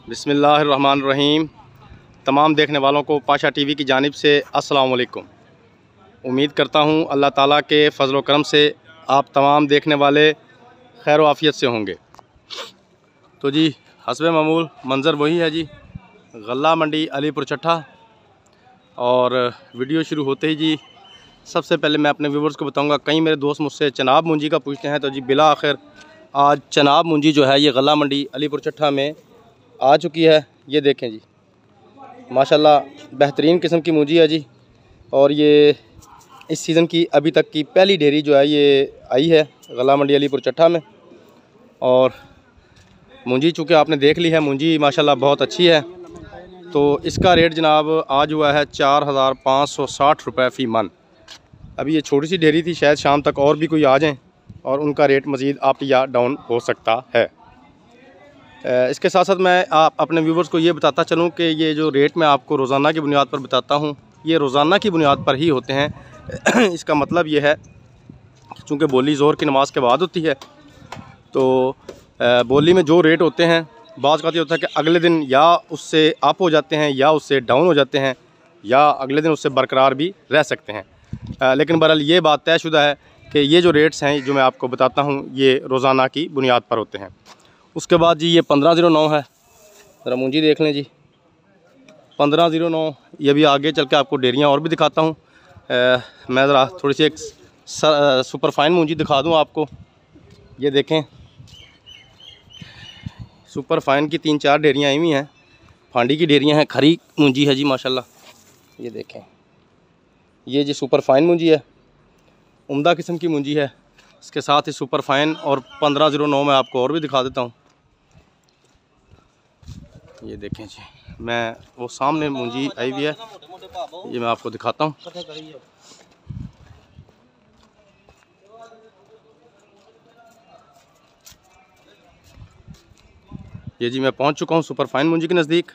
बिस्मिल्लाहिर्रहमानिर्रहीम। तमाम देखने वालों को पाशा टीवी की जानिब से अस्सलाम वालेकुम। उम्मीद करता हूँ अल्लाह ताला के फ़ज़ल व करम से आप तमाम देखने वाले खैर व आफ़ियत से होंगे। तो जी हस्बे मामूल मंज़र वही है जी, गल्ला मंडी अलीपुर चट्ठा। और वीडियो शुरू होते ही जी सबसे पहले मैं अपने व्यूवर्स को बताऊंगा, कई मेरे दोस्त मुझसे चनाब मुंजी का पूछते हैं, तो जी बिला आखिर आज चनाब मुंजी जो है ये गल्ला मंडी अलीपुर चट्ठा में आ चुकी है। ये देखें जी, माशाल्लाह बेहतरीन किस्म की मुंजी है जी। और ये इस सीज़न की अभी तक की पहली ढेरी जो है ये आई है गल्ला मंडी अलीपुर चट्ठा में। और मुंजी चूँकि आपने देख ली है, मुंजी माशाल्लाह बहुत अच्छी है। तो इसका रेट जनाब आज हुआ है 4560 रुपये फ़ी मन। अभी ये छोटी सी ढेरी थी, शायद शाम तक और भी कोई आ जाएं और उनका रेट मज़ीद अप या डाउन हो सकता है। इसके साथ साथ मैं आप अपने व्यूवर्स को ये बताता चलूँ कि ये जो रेट मैं आपको रोज़ाना की बुनियाद पर बताता हूँ, ये रोज़ाना की बुनियाद पर ही होते हैं। इसका मतलब ये है चूँकि बोली ज़ोहर की नमाज़ के बाद होती है, तो बोली में जो रेट होते हैं बाज़ का ये होता है कि अगले दिन या उससे अप हो जाते हैं या उससे डाउन हो जाते हैं या अगले दिन उससे बरकरार भी रह सकते हैं। लेकिन बहरहाल ये बात तयशुदा है कि ये जो रेट्स हैं जो मैं आपको बताता हूँ ये रोज़ाना की बुनियाद पर होते हैं। उसके बाद जी ये 1509 है, ज़रा मुंजी देख लें जी 1509। ये भी आगे चल के आपको डेरियाँ और भी दिखाता हूँ। मैं ज़रा थोड़ी सी एक सुपर फाइन मुंजी दिखा दूँ आपको। ये देखें सुपर फाइन की 3-4 डेरियाँ आई हुई हैं, फांडी की डेरियाँ हैं, खरी मुंजी है जी माशाल्लाह। ये देखें ये जी सुपर फाइन मुंजी है, उम्दा किस्म की मुंजी है। इसके साथ ही सुपर फाइन और 1509 में आपको और भी दिखा देता हूँ। ये देखें जी, मैं वो सामने मुंजी आई हुई है, ये मैं आपको दिखाता हूँ। ये जी मैं पहुँच चुका हूँ सुपर फाइन मुंजी के नज़दीक।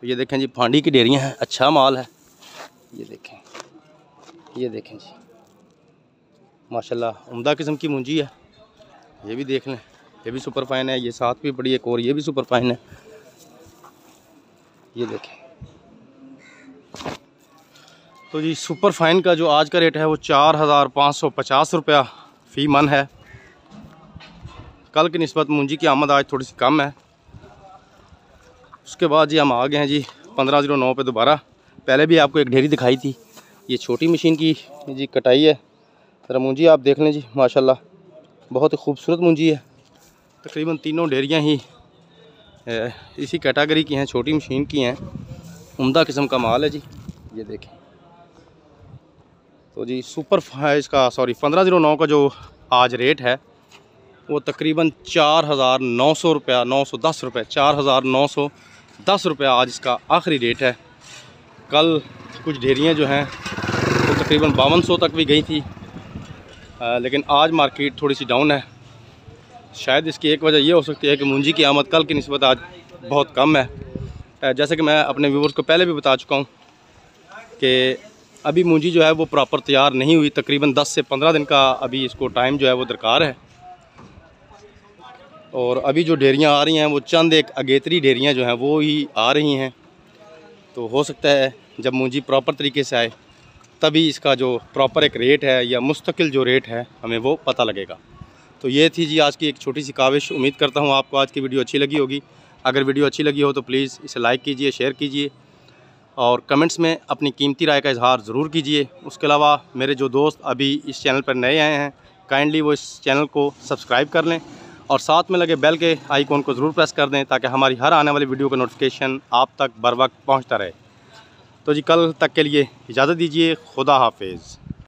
ये देखें जी फांडी की डेरियाँ हैं, अच्छा माल है। ये देखें जी माशाल्लाह उम्दा किस्म की मुंजी है। ये भी देख लें, ये भी सुपर फाइन है। ये साथ भी पड़ी एक और, ये भी सुपर फाइन है। ये देखें तो जी सुपर फाइन का जो आज का रेट है वो 4550 रुपया फ़ी मन है। कल की निस्बत मुंजी की आमद आज थोड़ी सी कम है। उसके बाद जी हम आ गए हैं जी 1509 पे दोबारा। पहले भी आपको एक ढेरी दिखाई थी, ये छोटी मशीन की जी कटाई है। ज़रा मुंजी आप देख लें जी माशाल्लाह बहुत ही खूबसूरत मुंजी है। तकरीबन तीनों ढेरियाँ ही इसी कैटेगरी की हैं, छोटी मशीन की हैं, उम्दा किस्म का माल है जी। ये देखें तो जी सुपर इसका 1509 का जो आज रेट है वो तकरीबन 4900 रुपया 910 रुपये 4910 रुपया आज इसका आखिरी रेट है। कल कुछ ढेरियाँ जो हैं वो तकरीबन 5200 तक भी गई थी, लेकिन आज मार्केट थोड़ी सी डाउन है। शायद इसकी एक वजह ये हो सकती है कि मुंजी की आमद कल की निस्बत आज बहुत कम है। जैसे कि मैं अपने व्यूवर्स को पहले भी बता चुका हूँ कि अभी मुंजी जो है वो प्रॉपर तैयार नहीं हुई, तकरीबन 10 से 15 दिन का अभी इसको टाइम जो है वो दरकार है। और अभी जो ढेरियाँ आ रही हैं वो चंद एक अगेतरी ढेरियाँ जो हैं वो ही आ रही हैं। तो हो सकता है जब मुंजी प्रॉपर तरीके से आए तभी इसका जो प्रॉपर एक रेट है या मुस्तकिल जो रेट है हमें वो पता लगेगा। तो ये थी जी आज की एक छोटी सी काविश। उम्मीद करता हूँ आपको आज की वीडियो अच्छी लगी होगी। अगर वीडियो अच्छी लगी हो तो प्लीज़ इसे लाइक कीजिए, शेयर कीजिए और कमेंट्स में अपनी कीमती राय का इजहार ज़रूर कीजिए। उसके अलावा मेरे जो दोस्त अभी इस चैनल पर नए आए हैं काइंडली वो इस चैनल को सब्सक्राइब कर लें और साथ में लगे बेल के आइकॉन को ज़रूर प्रेस कर दें ताकि हमारी हर आने वाली वीडियो का नोटिफिकेशन आप तक बर वक्त पहुँचता रहे। तो जी कल तक के लिए इजाज़त दीजिए। खुदा हाफिज़।